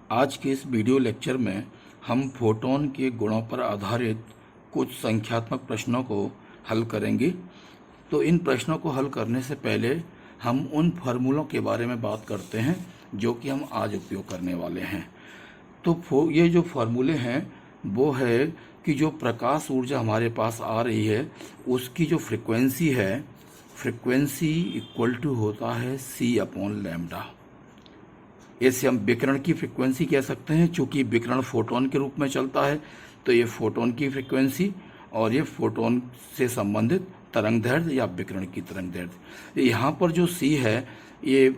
आज के इस वीडियो लेक्चर में हम फोटॉन के गुणों पर आधारित कुछ संख्यात्मक प्रश्नों को हल करेंगे। तो इन प्रश्नों को हल करने से पहले हम उन फार्मूलों के बारे में बात करते हैं जो कि हम आज उपयोग करने वाले हैं। तो ये जो फार्मूले हैं वो है कि जो प्रकाश ऊर्जा हमारे पास आ रही है उसकी जो फ्रिक्वेंसी है, फ्रिक्वेंसी इक्वल टू होता है c/λ। ऐसे हम विकिरण की फ्रिक्वेंसी कह सकते हैं, चूँकि विकिरण फोटोन के रूप में चलता है तो ये फोटोन की फ्रिक्वेंसी और ये फोटोन से संबंधित तरंगदैर्घ्य या विकिरण की तरंगदैर्घ्य। यहाँ पर जो c है ये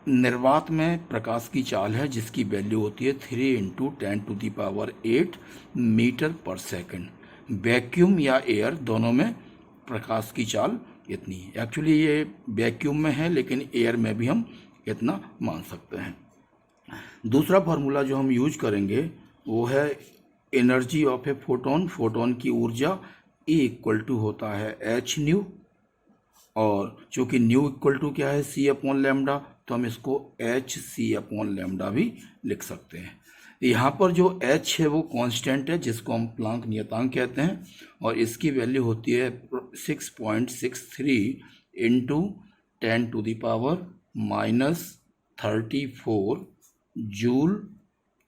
निर्वात में प्रकाश की चाल है जिसकी वैल्यू होती है 3 × 10⁸ मीटर पर सेकंड। वैक्यूम या एयर दोनों में प्रकाश की चाल इतनी है। एक्चुअली ये वैक्यूम में है लेकिन एयर में भी हम इतना मान सकते हैं। दूसरा फार्मूला जो हम यूज करेंगे वो है energy of a photon. Photon की ऊर्जा E इक्वल टू होता है h/ν, और चूँकि न्यू इक्वल टू क्या है c/λ, तो हम इसको hc/λ भी लिख सकते हैं। यहाँ पर जो h है वो कांस्टेंट है जिसको हम प्लांक नियतांक कहते हैं, और इसकी वैल्यू होती है 6.63 × 10⁻34 जूल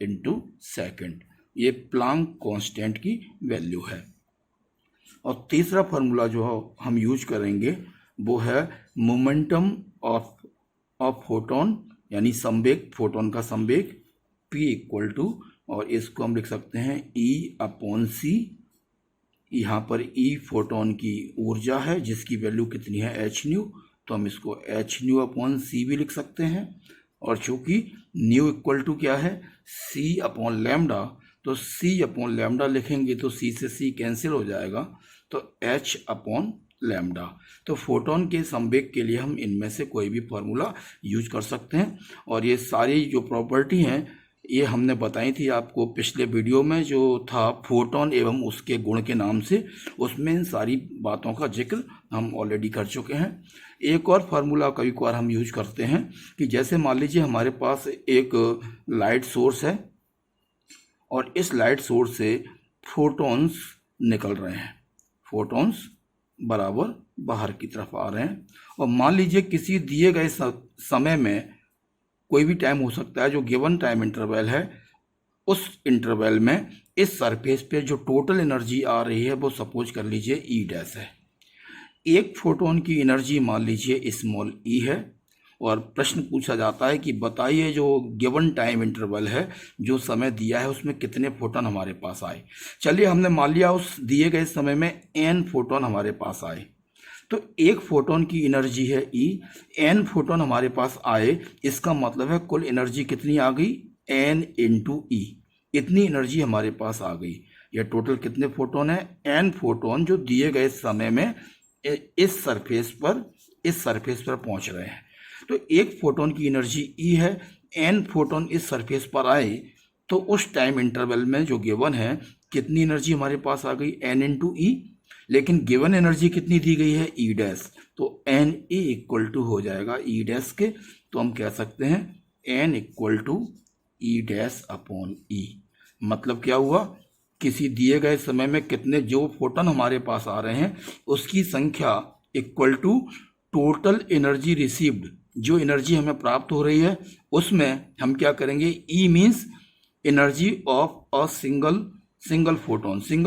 इंटू सेकेंड। ये प्लांक कांस्टेंट की वैल्यू है। और तीसरा फार्मूला जो हम यूज करेंगे वो है मोमेंटम ऑफ फोटोन, यानी संवेग, फोटोन का संवेग p इक्वल टू, और इसको हम लिख सकते हैं E/c। यहाँ पर E फोटोन की ऊर्जा है जिसकी वैल्यू कितनी है h/ν, तो हम इसको hν/c भी लिख सकते हैं। और चूँकि न्यू इक्वल टू क्या है c/λ, तो c/λ लिखेंगे तो c से c कैंसिल हो जाएगा, तो h/λ। तो फोटोन के संवेग के लिए हम इनमें से कोई भी फार्मूला यूज कर सकते हैं। और ये सारी जो प्रॉपर्टी हैं ये हमने बताई थी आपको पिछले वीडियो में जो था फोटोन एवं उसके गुण के नाम से, उसमें इन सारी बातों का जिक्र हम ऑलरेडी कर चुके हैं। एक और फार्मूला कभी कभार हम यूज करते हैं कि जैसे मान लीजिए हमारे पास एक लाइट सोर्स है और इस लाइट सोर्स से फोटॉन्स निकल रहे हैं, फोटॉन्स बराबर बाहर की तरफ आ रहे हैं, और मान लीजिए किसी दिए गए समय में, कोई भी टाइम हो सकता है, जो गिवन टाइम इंटरवल है, उस इंटरवल में इस सरफेस पे जो टोटल एनर्जी आ रही है वो सपोज कर लीजिए E' है। एक फोटोन की एनर्जी मान लीजिए स्मॉल e है, और प्रश्न पूछा जाता है कि बताइए जो गिवन टाइम इंटरवल है, जो समय दिया है, उसमें कितने फोटोन हमारे पास आए। चलिए हमने मान लिया उस दिए गए समय में n फोटोन हमारे पास आए, तो एक फोटोन की एनर्जी है E, n फोटोन हमारे पास आए, इसका मतलब है कुल एनर्जी कितनी आ गई n × E, इतनी एनर्जी हमारे पास आ गई। यह टोटल कितने फोटोन है, n फोटोन जो दिए गए समय में इस सरफेस पर पहुंच रहे हैं। तो एक फोटोन की एनर्जी E है, n फोटोन इस सरफेस पर आए, तो उस टाइम इंटरवल में जो गिवन है कितनी एनर्जी हमारे पास आ गई n × E, लेकिन गिवन एनर्जी कितनी दी गई है E', तो NE इक्वल टू हो जाएगा E' के, तो हम कह सकते हैं N इक्वल टू E'/E। मतलब क्या हुआ, किसी दिए गए समय में कितने जो फोटोन हमारे पास आ रहे हैं उसकी संख्या equal to total energy received, जो एनर्जी हमें प्राप्त हो रही है उसमें हम क्या करेंगे, E means energy of a single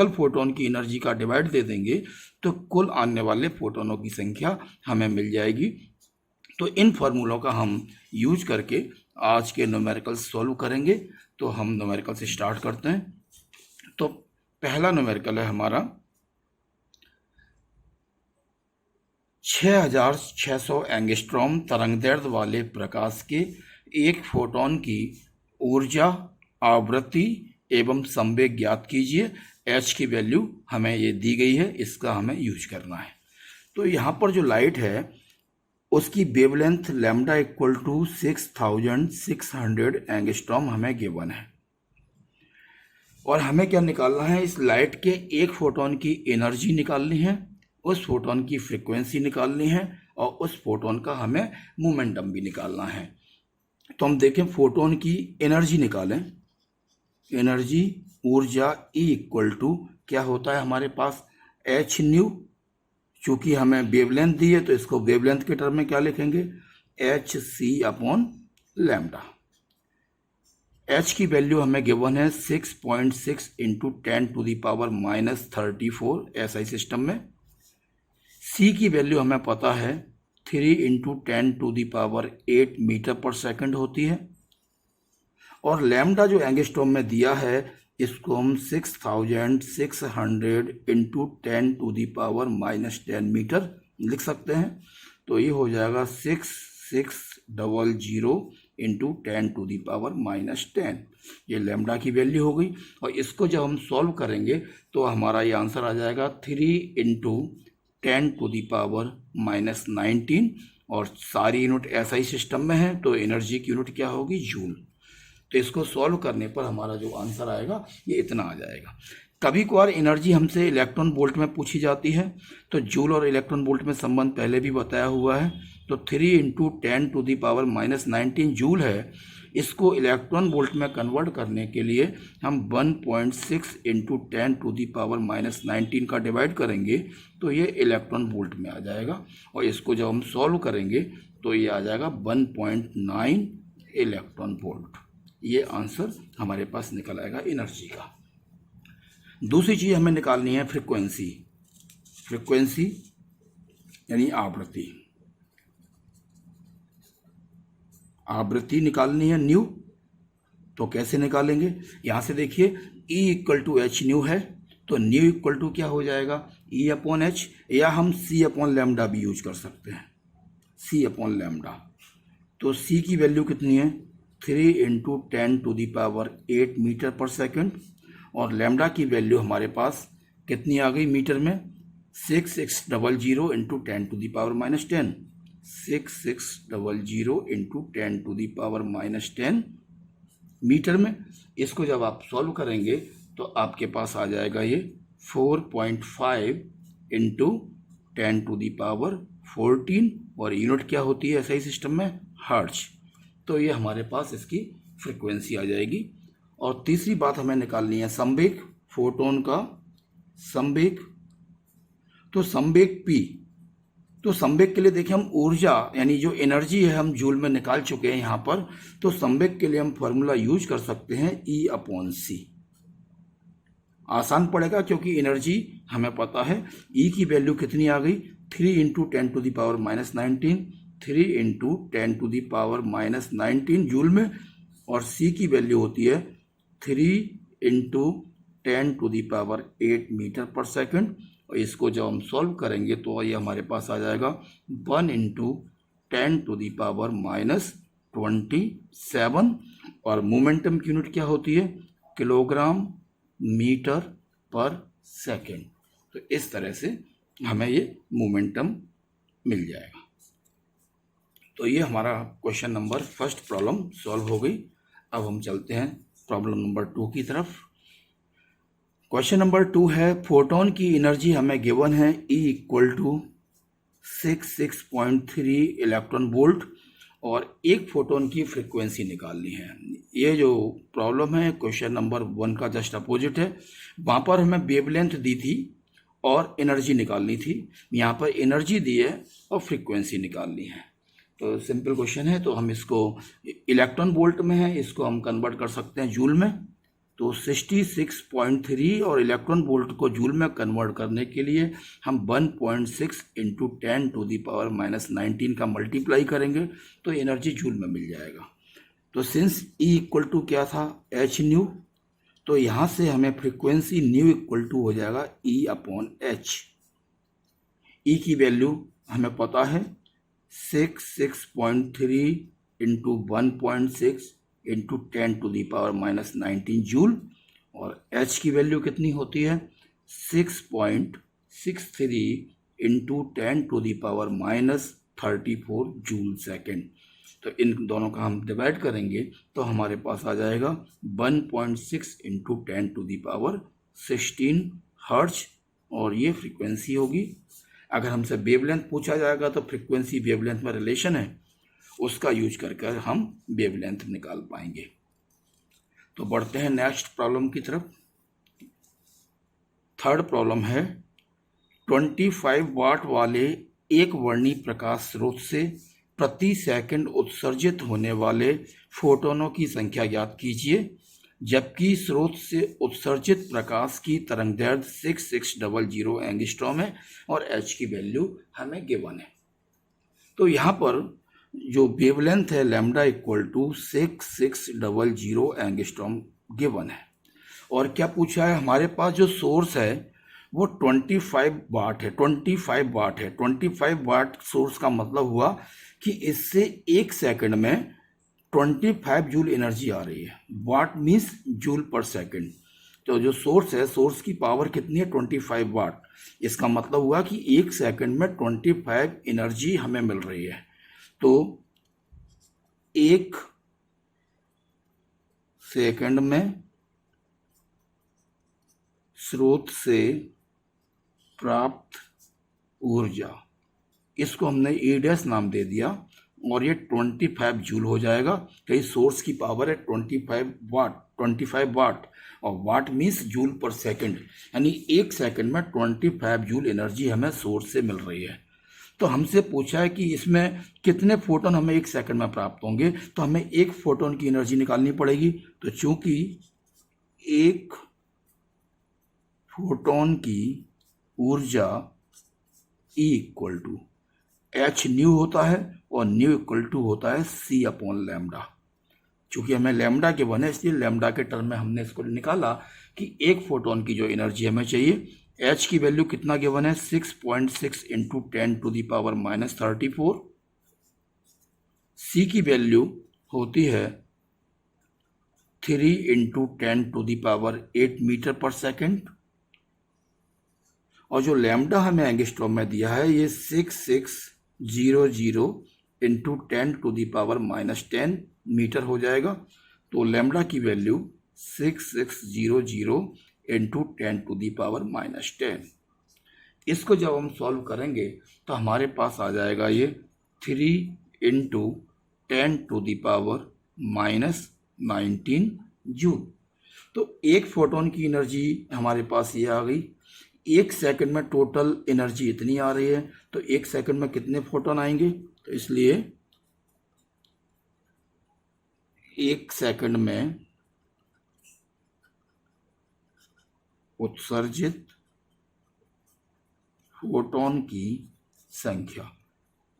photon की एनर्जी का डिवाइड दे देंगे तो कुल आने वाले फोटोनों की संख्या हमें मिल जाएगी। तो इन फार्मूलों का हम यूज करके आज के न्यूमेरिकल्स सॉल्व करेंगे। तो हम न्यूमेरिकल से स्टार्ट करते हैं। तो पहला न्यूमेरिकल है हमारा 6600 एंगस्ट्रॉम तरंगदैर्घ्य वाले प्रकाश के एक फोटोन की ऊर्जा, आवृत्ति एवं संवेग ज्ञात कीजिए। h की वैल्यू हमें ये दी गई है, इसका हमें यूज करना है। तो यहाँ पर जो लाइट है उसकी wavelength lambda equal to 6600 angstrom हमें गिवन है, और हमें क्या निकालना है, इस लाइट के एक फोटोन की एनर्जी निकालनी है, उस फोटोन की फ्रीक्वेंसी निकालनी है, और उस फोटोन का हमें मोमेंटम भी निकालना है। तो हम देखें फोटोन की एनर्जी निकालें। एनर्जी ऊर्जा E इक्वल टू क्या होता है हमारे पास, एच न्यू। चूंकि हमें वेवलेंथ दी है तो इसको वेवलेंथ के टर्म में क्या लिखेंगे, H C upon lambda. H की वैल्यू हमें गिवन है 6.6 इंटू 10⁻⁻34 एसआई सिस्टम में। सी की वैल्यू हमें पता है 3 इंटू 10⁸ मीटर पर सेकंड होती है। और लैम्डा जो एंगस्ट्रॉम में दिया है इसको हम 6600 इंटू 10⁻⁻10 मीटर लिख सकते हैं। तो ये हो जाएगा 6600 इंटू 10⁻⁻10। ये लैम्डा की वैल्यू हो गई। और इसको जब हम सॉल्व करेंगे तो हमारा ये आंसर आ जाएगा 3 इंटू 10⁻⁻19। और सारी यूनिट एसआई सिस्टम में है तो एनर्जी की यूनिट क्या होगी, जूल। तो इसको सॉल्व करने पर हमारा जो आंसर आएगा ये इतना आ जाएगा। कभी कभार एनर्जी हमसे इलेक्ट्रॉन वोल्ट में पूछी जाती है तो जूल और इलेक्ट्रॉन वोल्ट में संबंध पहले भी बताया हुआ है। तो 3 इंटू 10⁻⁻19 जूल है। इसको इलेक्ट्रॉन वोल्ट में कन्वर्ट करने के लिए हम 1.6 इंटू 10⁻⁻19 का डिवाइड करेंगे तो ये इलेक्ट्रॉन वोल्ट में आ जाएगा। और इसको जब हम सॉल्व करेंगे तो ये आ जाएगा 1.9 इलेक्ट्रॉन वोल्ट। ये आंसर हमारे पास निकल आएगा एनर्जी का। दूसरी चीज़ हमें निकालनी है फ्रीक्वेंसी। फ्रीक्वेंसी यानी आवृत्ति। आवृत्ति निकालनी है न्यू। तो कैसे निकालेंगे, यहाँ से देखिए E equal to H nu है तो न्यू इक्वल टू क्या हो जाएगा, E अपॉन एच, या हम C अपॉन लैम्डा भी यूज कर सकते हैं, C अपॉन लैम्डा। तो C की वैल्यू कितनी है, 3 इंटू 10⁸ मीटर पर सेकंड। और लैम्डा की वैल्यू हमारे पास कितनी आ गई मीटर में, 6600 इंटू 10⁻⁻10। 6600 इंटू 10⁻⁻10 मीटर में। इसको जब आप सॉल्व करेंगे तो आपके पास आ जाएगा ये 4.5 इंटू 10⁻14। और यूनिट क्या होती है एसआई सिस्टम में, हर्ट्ज। तो ये हमारे पास इसकी फ्रीक्वेंसी आ जाएगी। और तीसरी बात हमें निकालनी है संवेग, फोटोन का संवेग। तो संवेग P, तो संवेग के लिए देखिए हम ऊर्जा यानी जो एनर्जी है हम जूल में निकाल चुके हैं यहाँ पर। तो संवेग के लिए हम फॉर्मूला यूज कर सकते हैं E अपॉन C। आसान पड़ेगा क्योंकि एनर्जी हमें पता है। E की वैल्यू कितनी आ गई, 3 इंटू 10⁻⁻19, 3 इंटू 10⁻⁻19 जूल में। और C की वैल्यू होती है 3 इंटू 10⁸ मीटर पर सेकंड। और इसको जब हम सॉल्व करेंगे तो ये हमारे पास आ जाएगा 1 इंटू 10⁻⁻27। और मोमेंटम की यूनिट क्या होती है, किलोग्राम मीटर पर सेकंड। तो इस तरह से हमें ये मोमेंटम मिल जाएगा। तो ये हमारा question number first problem solve हो गई। अब हम चलते हैं प्रॉब्लम नंबर 2 की तरफ। क्वेश्चन नंबर 2 है, फोटोन की एनर्जी हमें गिवन है E equal to 66.3 electron volt और एक फोटोन की फ्रीक्वेंसी निकालनी है। ये जो प्रॉब्लम है क्वेश्चन नंबर 1 का जस्ट अपोजिट है। वहाँ पर हमें वेवलेंथ दी थी और एनर्जी निकालनी थी। यहाँ पर एनर्जी दी है और फ्रीक्वेंसी निकालनी है। तो सिंपल क्वेश्चन है। तो हम इसको इलेक्ट्रॉन वोल्ट में है, इसको हम कन्वर्ट कर सकते हैं जूल में। तो 66.3 और इलेक्ट्रॉन वोल्ट को जूल में कन्वर्ट करने के लिए हम 1.6 इंटू 10⁻⁻19 का मल्टीप्लाई करेंगे तो एनर्जी जूल में मिल जाएगा। तो सिंस E इक्वल टू क्या था, एच न्यू, तो यहाँ से हमें फ्रीक्वेंसी न्यू इक्वल टू हो जाएगा E अपॉन एच। E की वैल्यू हमें पता है 66.3 इंटू 1.6 इंटू 10⁻⁻19 जूल। और H की वैल्यू कितनी होती है, 6.63 इंटू 10⁻⁻34 जूल सेकेंड। तो इन दोनों का हम डिवाइड करेंगे तो हमारे पास आ जाएगा 1.6 इंटू 10⁻16 हर्ट्ज। और ये फ्रीक्वेंसी होगी। अगर हमसे वेवलेंथ पूछा जाएगा तो फ्रीक्वेंसी वेवलेंथ में रिलेशन है उसका यूज करके हम वेवलेंथ निकाल पाएंगे। तो बढ़ते हैं नेक्स्ट प्रॉब्लम की तरफ। थर्ड प्रॉब्लम है 25 वाट वाले एक वर्णी प्रकाश स्रोत से प्रति सेकंड उत्सर्जित होने वाले फोटोनों की संख्या ज्ञात कीजिए, जबकि स्रोत से उत्सर्जित प्रकाश की तरंगदैर्घ्य 6600 एंगस्ट्रॉम है और h की वैल्यू हमें गिवन है। तो यहाँ पर जो वेवलेंथ है lambda equal to 6600 angstrom given है। और क्या पूछा है, हमारे पास जो सोर्स है वो 25 वाट है। 25 वाट सोर्स का मतलब हुआ कि इससे एक सेकंड में 25 जूल एनर्जी आ रही है। वाट मीन्स जूल पर सेकंड। तो जो सोर्स है, सोर्स की पावर कितनी है 25 वाट। इसका मतलब हुआ कि एक सेकंड में 25 एनर्जी हमें मिल रही है। तो एक सेकंड में स्रोत से प्राप्त ऊर्जा, इसको हमने ई डैश नाम दे दिया और ये 25 जूल हो जाएगा। कहीं सोर्स की पावर है 25 वाट और वाट मीन्स जूल पर सेकंड, यानी एक सेकंड में 25 जूल एनर्जी हमें सोर्स से मिल रही है। तो हमसे पूछा है कि इसमें कितने फोटोन हमें एक सेकंड में प्राप्त होंगे, तो हमें एक फोटोन की एनर्जी निकालनी पड़ेगी। तो चूंकि एक फोटोन की ऊर्जा E equal to H nu होता है और न्यू इक्वल टू होता है C अपॉन लैम्डा। चूंकि हमें लैम्डा के बने इसलिए लैम्डा के टर्म में हमने इसको निकाला कि एक फोटोन की जो एनर्जी हमें चाहिए, H की वैल्यू कितना गिवन है 6.6 into 10 to the power -34। C की वैल्यू होती है 3 into 10 to the power 8 metre per second. और जो लैम्डा हमें एंगस्ट्रॉम में दिया है ये 6600 into 10 to the power -10 metre हो जाएगा। तो लैम्डा की value 6600 into 10 to the power -10। इसको जब हम सॉल्व करेंगे तो हमारे पास आ जाएगा ये 3 into 10 to the power -19 joule. तो एक फोटोन की एनर्जी हमारे पास ये आ गई। एक सेकंड में टोटल एनर्जी इतनी आ रही है, तो एक सेकंड में कितने फोटोन आएंगे, तो इसलिए एक सेकंड में उत्सर्जित फोटोन की संख्या,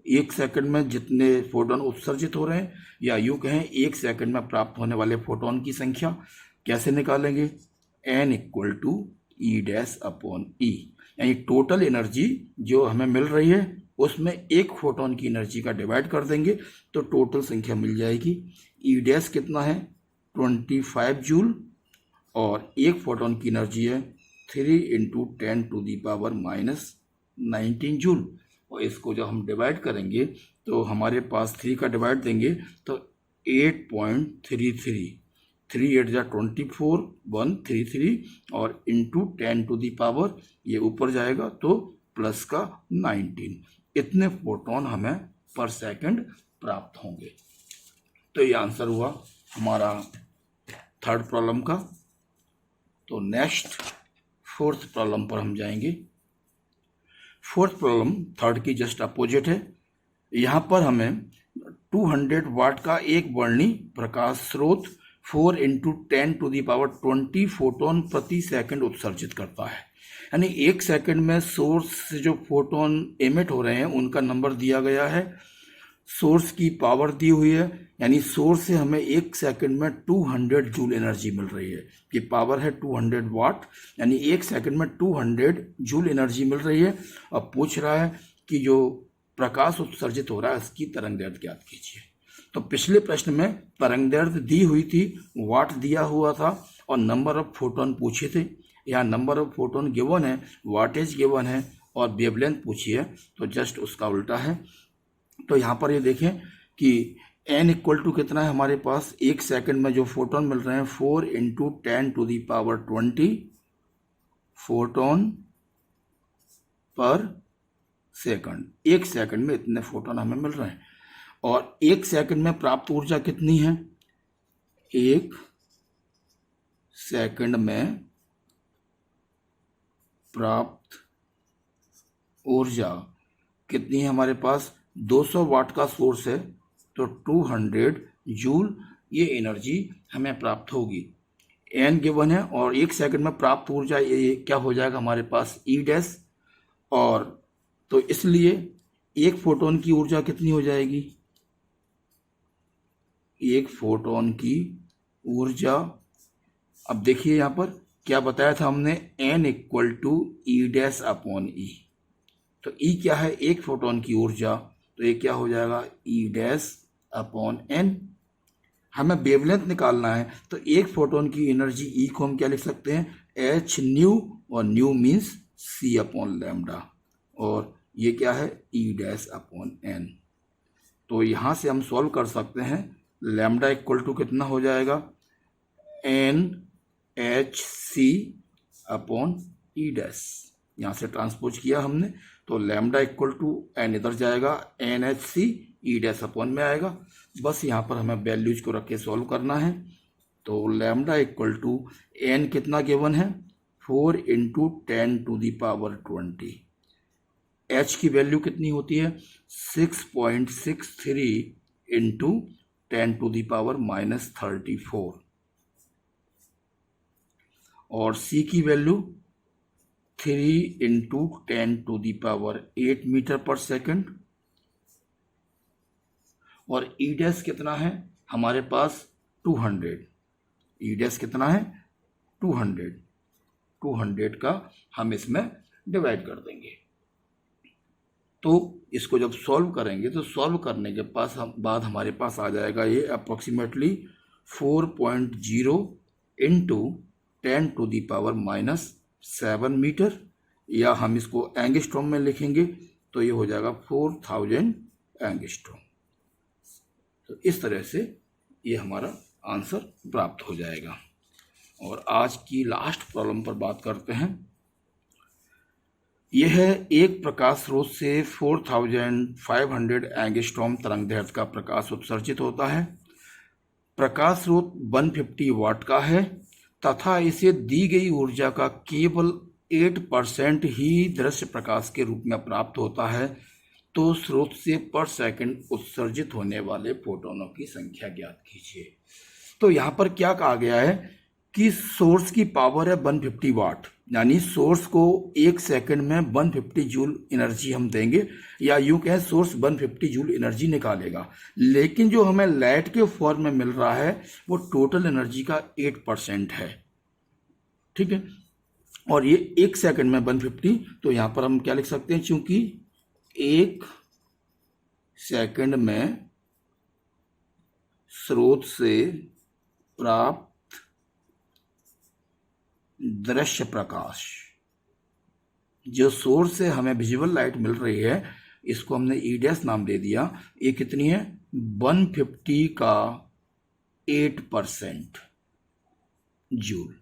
एक सेकंड में जितने फोटोन उत्सर्जित हो रहे हैं, या यूं कहें एक सेकंड में प्राप्त होने वाले फोटोन की संख्या कैसे निकालेंगे, n equal to E dash upon E, यानी टोटल एनर्जी जो हमें मिल रही है उसमें एक फोटोन की एनर्जी का डिवाइड कर देंगे तो टोटल संख्या मिल जाएगी। ई डैश कितना है 25 जूल और एक फोटोन की एनर्जी है 3 into 10 to the power -19 joule. और इसको जब हम डिवाइड करेंगे तो हमारे पास 3 का डिवाइड देंगे तो 8.33, 3 8 जा 24, 133 और इंटू 10 टू दी पावर ये ऊपर जाएगा तो प्लस का 19, इतने फोटोन हमें पर सेकंड प्राप्त होंगे। तो ये आंसर हुआ हमारा थर्ड प्रॉब्लम का। तो नेक्स्ट फोर्थ प्रॉब्लम पर हम जाएंगे। फोर्थ प्रॉब्लम थर्ड की जस्ट अपोजिट है। यहाँ पर हमें 200 वाट का एक वर्णी प्रकाश स्रोत 4 into 10 to the power 20 photon प्रति सेकंड उत्सर्जित करता है, यानी एक सेकंड में सोर्स से जो फोटोन एमिट हो रहे हैं उनका नंबर दिया गया है, सोर्स की पावर दी हुई है, यानी सोर्स से हमें एक सेकंड में 200 जूल एनर्जी मिल रही है। ये पावर है 200 वाट, यानी एक सेकंड में 200 जूल एनर्जी मिल रही है। अब पूछ रहा है कि जो प्रकाश उत्सर्जित हो रहा है उसकी तरंगदैर्घ्य ज्ञात कीजिए। तो पिछले प्रश्न में तरंगदैर्घ्य दी हुई थी, वाट दिया हुआ था और नंबर ऑफ फोटोन पूछे थे। यहाँ नंबर ऑफ फोटोन गिवन है, वाटेज गिवन है और वेवलेंथ पूछी है, तो जस्ट उसका उल्टा है। तो यहाँ पर ये देखें कि n इक्वल टू कितना है हमारे पास, एक सेकंड में जो फोटोन मिल रहे हैं 4 into 10 to the power 20 photon per second, एक सेकंड में इतने फोटोन हमें मिल रहे हैं। और 1 सेकंड में प्राप्त ऊर्जा कितनी है? 1 सेकंड में प्राप्त ऊर्जा कितनी है हमारे पास? 200 वाट का सोर्स है तो 200 जूल ये एनर्जी हमें प्राप्त होगी। एन गिवन है और 1 सेकंड में प्राप्त ऊर्जा ये क्या हो जाएगा हमारे पास? ई डैश। और तो इसलिए 1 फोटोन की ऊर्जा कितनी हो जाएगी? 1 फोटोन की ऊर्जा, अब देखिए यहाँ पर क्या बताया था हमने, N equal to E dash upon E. तो ई क्या है? 1 फोटोन की ऊर्जा, तो ये क्या हो जाएगा? E dash upon N. हमें वेवलेंथ निकालना है तो 1 फोटोन की एनर्जी ई को हम क्या लिख सकते हैं? एच न्यू, और nu means C upon lambda, और ये क्या है? E dash upon N. तो यहाँ से हम सॉल्व कर सकते हैं। लैम्डा इक्वल टू कितना हो जाएगा? N H C upon E dash. यहाँ से ट्रांसपोज किया हमने तो लैम्डा इक्वल टू एन इधर जाएगा, N H C E dash upon में आएगा। बस यहाँ पर हमें वैल्यूज को रख के सॉल्व करना है। तो लैम्डा इक्वल टू एन कितना गिवन है? 4 इंटू 10⁻20। एच की वैल्यू कितनी होती है? 6.63 इंटू 10⁻−34। और सी की value 3 into 10⁸ metre per second. और ई डैश कितना है हमारे पास? 200। ई डैश कितना है? 200। 200 का हम इसमें डिवाइड कर देंगे। तो इसको जब सॉल्व करेंगे तो सॉल्व करने के बाद हमारे पास आ जाएगा ये अप्रोक्सीमेटली 4.0 इंटू 10⁻⁻7 मीटर, या हम इसको एंगस्ट्रॉम में लिखेंगे तो ये हो जाएगा 4000 एंगस्ट्रॉम। तो इस तरह से ये हमारा आंसर प्राप्त हो जाएगा। और आज की लास्ट प्रॉब्लम पर बात करते हैं। यह है एक प्रकाश स्रोत से 4500 एंगस्ट्रॉम तरंगदैर्घ्य का प्रकाश उत्सर्जित होता है। प्रकाश स्रोत 150 वाट का है तथा इसे दी गई ऊर्जा का केवल 8% ही दृश्य प्रकाश के रूप में प्राप्त होता है। तो स्रोत से पर सेकंड उत्सर्जित होने वाले फोटोनों की संख्या ज्ञात कीजिए। तो यहाँ पर क्या कहा गया है कि सोर्स की पावर है 150 वाट, यानी सोर्स को 1 सेकंड में 150 जूल एनर्जी हम देंगे, या यूं कहें सोर्स 150 जूल एनर्जी निकालेगा। लेकिन जो हमें लाइट के फॉर्म में मिल रहा है वो टोटल एनर्जी का 8% है। ठीक है, और ये 1 सेकंड में 150, तो यहां पर हम क्या लिख सकते हैं? चूंकि 1 सेकंड में स्रोत से प्राप्त दृश्य प्रकाश, जो सोर्स से हमें विजुअल लाइट मिल रही है, इसको हमने ई डैश नाम दे दिया। ये कितनी है? 150 का 8% जूल,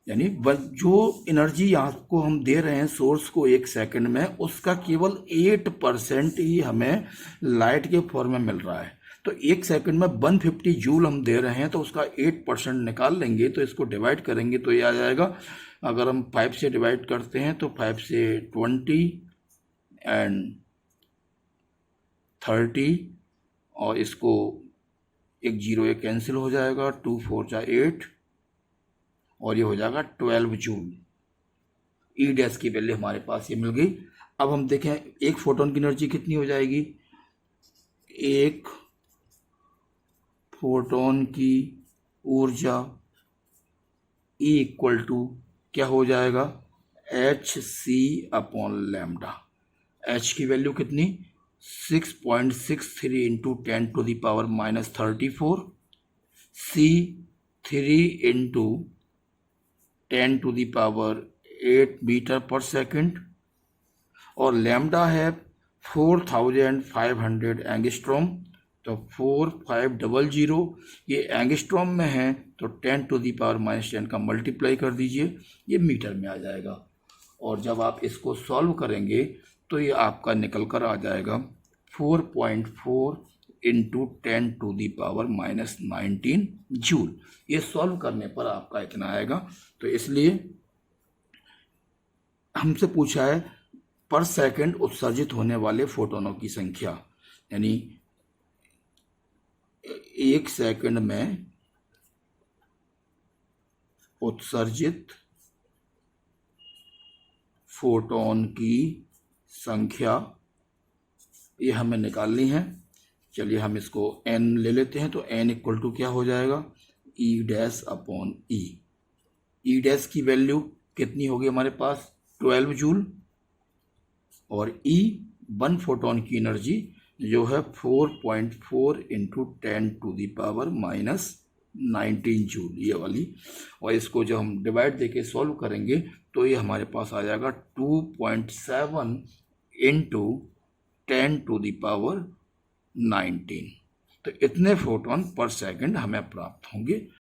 यानी जो एनर्जी यहाँ को हम दे रहे हैं सोर्स को 1 सेकंड में, उसका केवल 8% ही हमें लाइट के फॉर्म में मिल रहा है। तो 1 सेकंड में 150 जूल हम दे रहे हैं तो उसका 8% निकाल लेंगे, तो इसको डिवाइड करेंगे तो ये आ जाएगा। अगर हम 5 से डिवाइड करते हैं तो 5 से 20 एंड 30, और इसको एक जीरो एक कैंसिल हो जाएगा, 2 4 जा 8, और ये हो जाएगा 12 जूल। ई डैश की वैल्यू हमारे पास ये मिल गई। अब हम देखें 1 फोटोन की एनर्जी कितनी हो जाएगी? 1 फोटोन की ऊर्जा E इक्वल टू क्या हो जाएगा? H C upon lambda. H की वैल्यू कितनी? 6.63 into 10⁻⁻34, C 3 into 10⁸ metre per second, और लैम्डा है 4500 एंगस्ट्रॉम। तो 4500 ये एंगस्ट्रॉम में है तो 10⁻⁻10 का मल्टीप्लाई कर दीजिए, ये मीटर में आ जाएगा। और जब आप इसको सॉल्व करेंगे तो ये आपका निकल कर आ जाएगा 4.4 इंटू 10⁻⁻19 जूल। ये सॉल्व करने पर आपका इतना आएगा। तो इसलिए हमसे पूछा है पर सेकंड उत्सर्जित होने वाले फोटोनों की संख्या, यानी 1 सेकंड में उत्सर्जित फोटोन की संख्या, ये हमें निकालनी है। चलिए हम इसको n ले लेते हैं। तो n इक्वल टू क्या हो जाएगा, E dash upon E। E dash की वैल्यू कितनी होगी हमारे पास, 12 जूल, और E 1 फोटोन की एनर्जी जो है 4.4 इंटू 10⁻⁻19 जूल, ये वाली। और इसको जब हम डिवाइड देके सॉल्व करेंगे तो ये हमारे पास आ जाएगा 2.7 इंटू 10⁻19। तो इतने फोटोन पर सेकंड हमें प्राप्त होंगे।